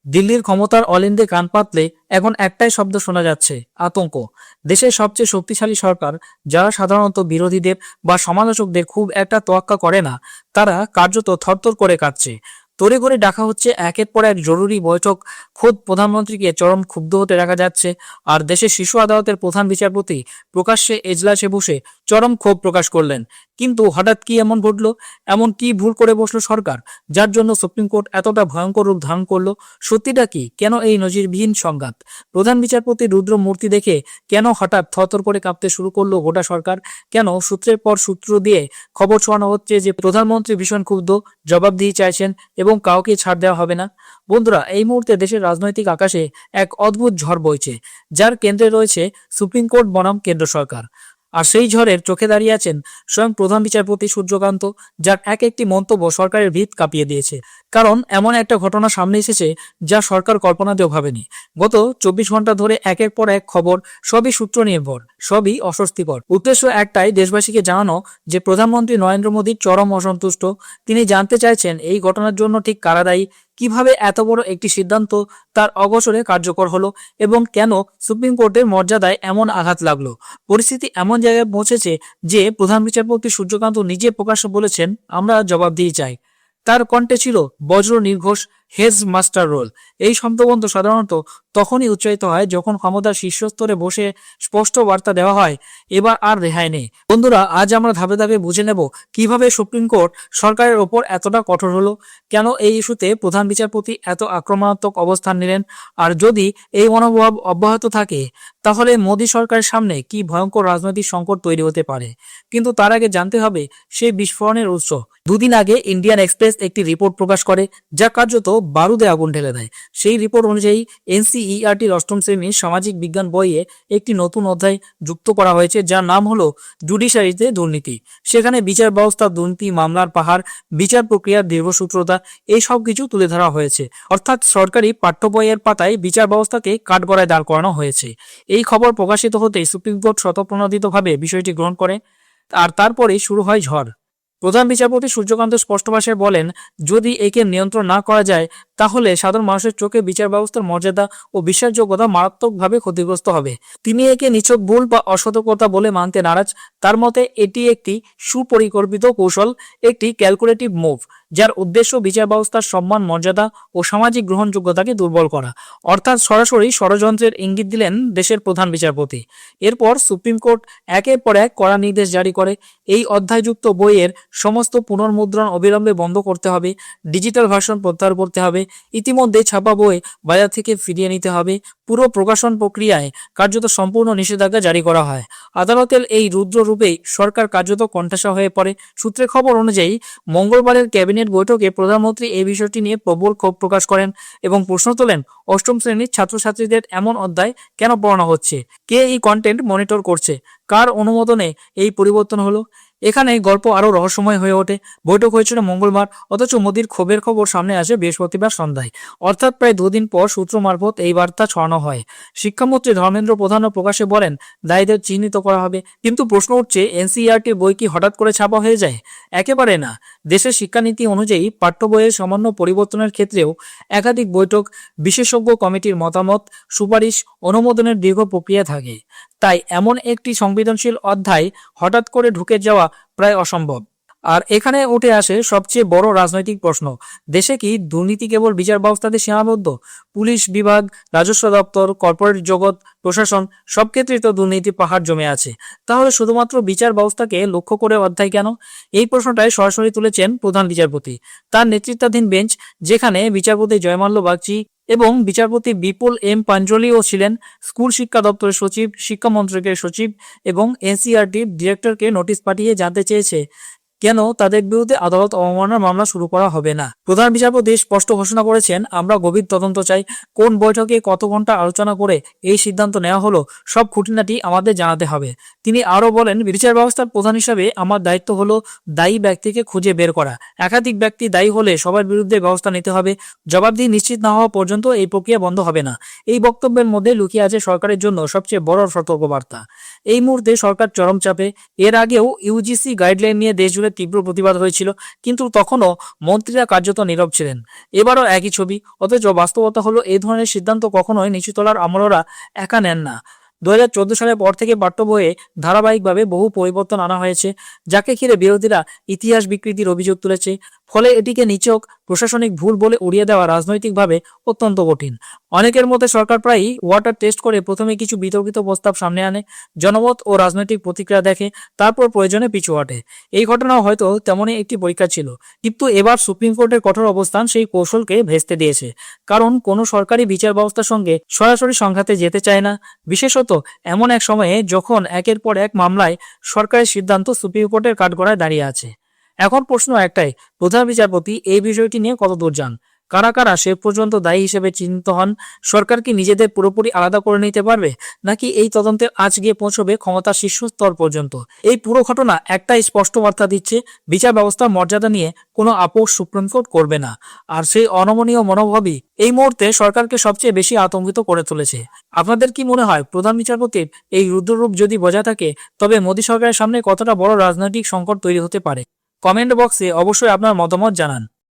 দিল্লির ক্ষমতার অলিন্দে কান পাতলে এখন একটাই শব্দ শোনা যাচ্ছে, আতঙ্ক। দেশের সবচেয়ে শক্তিশালী সরকার, যারা সাধারণত বিরোধীদের বা সমালোচকদের খুব একটা তোয়াক্কা করে না, তারা কার্যত থরথর করে কাঁপছে। তড়িঘড়ি ডাকা হচ্ছে একের পর এক জরুরি বৈঠক, খোদ প্রধানমন্ত্রীকে চরম ক্ষুব্ধ হতে দেখা যাচ্ছে। আর দেশের শীর্ষ আদালতের প্রধান বিচারপতি প্রকাশ্যে এজলাসে বসে চরম ক্ষোভ প্রকাশ করলেন। কিন্তু হঠাৎ কি এমন ঘটলো? এমন কি ভুল করে বসলো সরকার, যার জন্য সুপ্রিম কোর্ট এতটা ভয়ঙ্কর রূপ ধারণ করলো? সত্যিটা কি? কেন এই নজিরবিহীন সংঘাত? প্রধান বিচারপতি রুদ্র মূর্তি দেখে কেন হঠাৎ থরথর করে কাঁপতে শুরু করলো গোটা সরকার? কেন সূত্রের পর সূত্র দিয়ে খবর ছড়ানো হচ্ছে যে প্রধানমন্ত্রী ভীষণ ক্ষুব্ধ, জবাবদিহি চাইছেন এবং কাউকে ছাড় দেওয়া হবে না? বন্ধুরা, এই মুহূর্তে দেশের রাজনৈতিক আকাশে এক অদ্ভুত ঝড় বইছে, যার কেন্দ্রে রয়েছে সুপ্রিম কোর্ট বনাম কেন্দ্র সরকার। আর সেই ঝড়ের চোখে দাঁড়িয়ে আছেন স্বয়ং প্রধান বিচারপতি সূর্যকান্ত, যার এক একটি মন্তব্য সরকারের ভিত কাঁপিয়ে দিয়েছে। কারণ এমন একটা ঘটনা সামনে এসেছে যা সরকার কল্পনাতেও ভাবেনি। গত 24 ঘন্টা ধরে একের পর এক খবর, সবই সূত্র নির্ভর, সবই অস্বস্তিকর। উদ্দেশ্য একটাই, দেশবাসীকে জানানো যে প্রধানমন্ত্রী নরেন্দ্র মোদী চরম অসন্তুষ্ট। তিনি জানতে চাইছেন এই ঘটনার জন্য ঠিক কারা দায়ী, কিভাবে এত বড় একটি সিদ্ধান্ত তার অগোচরে কার্যকর হলো এবং কেন সুপ্রিম কোর্টের মর্যাদায় এমন আঘাত লাগলো। পরিস্থিতি এমন জায়গায় পৌঁছেছে যে প্রধান বিচারপতি সূর্যকান্ত নিজে প্রকাশ্যে বলেছেন, আমরা জবাবদিহি চাই। তার কণ্ঠে ছিল বজ্র নির্ঘোষ হেজ মাস্টার রোল। এই শব্দবন্ধ সাধারণত তখনই উচ্চারিত হয় যখন ক্ষমতার শীর্ষস্তরে বসে স্পষ্ট বার্তা দেওয়া হয়, এবার আর রেহাই নেই। বন্ধুরা, আজ আমরা ধাপে ধাপে বুঝে নেব কিভাবে সুপ্রিম কোর্ট সরকারের ওপর এতটা কঠোর হলো, কেন এই ইস্যুতে প্রধান বিচারপতি এত আক্রমণাত্মক অবস্থান নিলেন, আর যদি এই মনোভাব অব্যাহত থাকে তাহলে মোদী সরকারের সামনে কি ভয়ঙ্কর রাজনৈতিক সংকট তৈরি হতে পারে। কিন্তু তার আগে জানতে হবে সেই বিস্ফোরণের উৎস। দুদিন আগে ইন্ডিয়ান এক্সপ্রেস একটি রিপোর্ট প্রকাশ করে যা কার্যত বারুদে আগুন ঢেলে দেয়। সেই রিপোর্ট অনুযায়ী এনসিইআরটির অষ্টম শ্রেণীর সামাজিক বিজ্ঞান বইয়ে একটি নতুন অধ্যায় যুক্ত করা হয়েছে, যার নাম হলো জুডিশিয়ারিতে দুর্নীতি। সেখানে বিচার ব্যবস্থার দুর্নীতি, মামলার পাহাড়, বিচার প্রক্রিয়ার দীর্ঘসূত্রতা, এই সব কিছু তুলে ধরা হয়েছে। অর্থাৎ সরকারি পাঠ্য বইয়ের পাতায় বিচার ব্যবস্থাকে কাঠগড়ায় দাঁড় করানো হয়েছে। এই খবর প্রকাশিত হতেই সুপ্রিম কোর্ট স্বতঃপ্রণোদিতভাবে বিষয়টি গ্রহণ করে, আর তারপরেই শুরু হয় ঝড়। প্রধান বিচারপতি সূর্যকান্ত স্পষ্ট ভাষায় বলেন, যদি একে নিয়ন্ত্রণ না করা যায় তাহলে সাধারণ মানুষের চোখে বিচার ব্যবস্থার মর্যাদা ও বিশ্বাসযোগ্যতা মারাত্মকভাবে ক্ষতিগ্রস্ত হবে। তিনি একে নিছক ভুল বা অসতর্কতা বলে মানতে নারাজ। তার মতে এটি একটি সুপরিকল্পিত কৌশল, একটি ক্যালকুলেটিভ মুভ, যার উদ্দেশ্য বিচার ব্যবস্থার সম্মান, মর্যাদা ও সামাজিক গ্রহণযোগ্যতাকে দুর্বল করা। অর্থাৎ সরাসরি ষড়যন্ত্রের ইঙ্গিত দিলেন দেশের প্রধান বিচারপতি। এরপর সুপ্রিম কোর্ট একের পর এক কড়া নির্দেশ জারি করে। এই অধ্যায়যুক্ত বইয়ের সমস্ত পুনর্মুদ্রণ অবিলম্বে বন্ধ করতে হবে, ডিজিটাল ভার্সন প্রত্যাহার করতে হবে, ইতিমধ্যে ছাপা বই বাজার থেকে ফিরিয়ে নিতে হবে। পুরো প্রকাশন প্রক্রিয়ায় কার্যত সম্পূর্ণ নিষেধাজ্ঞা জারি করা হয়। আদালতের এই রুদ্র রূপেই সরকার কার্যত কণ্ঠাসা হয়ে পড়ে। সূত্রের খবর অনুযায়ী মঙ্গলবারের ক্যাবিনেট বৈঠকে প্রধানমন্ত্রী এই বিষয়টি নিয়ে প্রবল ক্ষোভ প্রকাশ করেন এবং প্রশ্ন তোলেন, অষ্টম শ্রেণীর ছাত্রছাত্রীদের এমন অধ্যায় কেন পড়ানো হচ্ছে? কে এই কন্টেন্ট মনিটর করছে? কার অনুমোদনে এই পরিবর্তন হলো? এখানে গল্প আরো রহস্যময় হয়ে ওঠে। বৈঠক হয়েছিল মঙ্গলবার, অথচ মোদির ক্ষোভের খবর সামনে আসে বৃহস্পতিবার সন্ধ্যায়। অর্থাৎ প্রায় দুদিন পর সূত্র মারফত এই বার্তা ছড়ানো হয়। শিক্ষামন্ত্রী ধর্মেন্দ্র প্রধানও প্রকাশ্যে বলেন, দায়ীদের চিহ্নিত করা হবে। কিন্তু প্রশ্ন উঠছে, এনসিইআরটির বই কি হঠাৎ করে ছাপা হয়ে যায়? একেবারে না। দেশের শিক্ষানীতি অনুযায়ী পাঠ্য বইয়ের সামান্য পরিবর্তনের ক্ষেত্রেও একাধিক বৈঠক, বিশেষজ্ঞ কমিটির মতামত, সুপারিশ, অনুমোদনের দীর্ঘ প্রক্রিয়া থাকে। তাই এমন একটি সংবেদনশীল অধ্যায় হঠাৎ করে ঢুকে যাওয়া প্রায় অসম্ভব। আর এখানে উঠে আসে সবচেয়ে বড় রাজনৈতিক প্রশ্ন, দেশে কি দুর্নীতি কেবল বিচার ব্যবস্থাতে সীমাবদ্ধ? পুলিশ বিভাগ, রাজস্ব দপ্তর, কর্পোরেট জগৎ, প্রশাসন, সব ক্ষেত্রেই তো দুর্নীতি পাহাড় জমে আছে। তাহলে শুধুমাত্র বিচার ব্যবস্থাকে লক্ষ্য করে অধ্যায় কেন? এই প্রশ্নটাই সরাসরি তুলেছেন প্রধান বিচারপতি। তার নেতৃত্বাধীন বেঞ্চ, যেখানে বিচারপতি জয়মাল্য বাগচি এবং বিচারপতি বিপুল এম পাঞ্জলিও ছিলেন, স্কুল শিক্ষা দপ্তরের সচিব, শিক্ষা মন্ত্রকের সচিব এবং এনসিইআরটির ডিরেক্টরকে নোটিশ পাঠিয়ে জানতে চেয়েছে কেন তাদের বিরুদ্ধে আদালত অবমাননার মামলা শুরু করা হবে না। প্রধান বিচারপতি স্পষ্ট ঘোষণা করেছেন, আমরা গভীর তদন্ত চাই। কোন বৈঠকে কত ঘন্টা আলোচনা করে এই সিদ্ধান্ত নেওয়া হলো, সব খুঁটিনাটি আমাদের জানাতে হবে। তিনি আরও বলেন, বিচার ব্যবস্থার প্রধান হিসাবে আমার দায়িত্ব হলো দায়ী ব্যক্তিকে খুঁজে বের করা। একাধিক ব্যক্তি দায়ী হলে সবার বিরুদ্ধে ব্যবস্থা নিতে হবে। জবাবদিহি নিশ্চিত না হওয়া পর্যন্ত এই প্রক্রিয়া বন্ধ হবে না। এই বক্তব্যের মধ্যে লুকিয়ে আছে সরকারের জন্য সবচেয়ে বড় সতর্কবার্তা। এই মুহূর্তে সরকার চরম চাপে। এর আগেও ইউজিসি গাইডলাইন নিয়ে দেশজুড়ে আন্দোলনের তীব্র প্রতিবাদ হয়েছিল, কিন্তু তখনও মন্ত্রীরা কার্যত নীরব ছিলেন। এবারও একই ছবি, অথচ বাস্তবতা হলো এই ধরনের সিদ্ধান্ত কখনোই নিচুতলার আমলারা একা নেন না। 2014 সালের পর থেকে পাঠ্য বইয়ে ধারাবাহিকভাবে বহু পরিবর্তন আনা হয়েছে, যাকে ঘিরে বিরোধীরা ইতিহাস বিকৃতির অভিযোগ তুলেছে। ফলে এটিকে নিছক প্রশাসনিক ভুল বলে উড়িয়ে দেওয়া রাজনৈতিকভাবে অত্যন্ত কঠিন। অনেকের মতে সরকার প্রায়ই ওয়াটার টেস্ট করে প্রথমে কিছু বিতর্কিত প্রস্তাব সামনে আনে, জনমত ও রাজনৈতিক প্রতিক্রিয়া দেখে, তারপর প্রয়োজনে পিছু হটে। এই ঘটনাও হয়তো তেমনই একটি পরীক্ষা ছিল, কিন্তু এবার সুপ্রিম কোর্টের কঠোর অবস্থান সেই কৌশলকে ভেস্তে দিয়েছে। কারণ কোনো সরকারি বিচার ব্যবস্থার সঙ্গে সরাসরি সংঘাতে যেতে চায় না, বিশেষত এমন এক সময়ে যখন একের পর এক মামলায় সরকারের সিদ্ধান্ত সুপ্রিম কোর্টের কাঠগড়ায় দাঁড়িয়ে আছে। এখন প্রশ্ন একটাই, প্রধান বিচারপতি এই বিষয়টি নিয়ে কতদূর যান, কারা কারা শেষ পর্যন্ত দায়ী হিসেবে চিহ্নিত হন, সরকার কি নিজেদের পুরোপুরি আলাদা করে নিতে পারবে, নাকি এই তদন্তের আঁচ গিয়ে পৌঁছবে ক্ষমতার শীর্ষ স্তর পর্যন্ত? এই পুরো ঘটনা একটাই স্পষ্ট বার্তা দিচ্ছে, বিচার ব্যবস্থার মর্যাদা নিয়ে কোনো আপোষ সুপ্রিম কোর্ট করবে না। আর সেই অনমনীয় মনোভাবই এই মুহূর্তে সরকারকে সবচেয়ে বেশি আতঙ্কিত করে তুলেছে। আপনাদের কি মনে হয়, প্রধান বিচারপতির এই রুদ্ররূপ যদি বজায় থাকে, তবে মোদী সরকারের সামনে কতটা বড় রাজনৈতিক সংকট তৈরি হতে পারে? কমেন্ট বক্সে অবশ্যই আপনার মতামত জানান।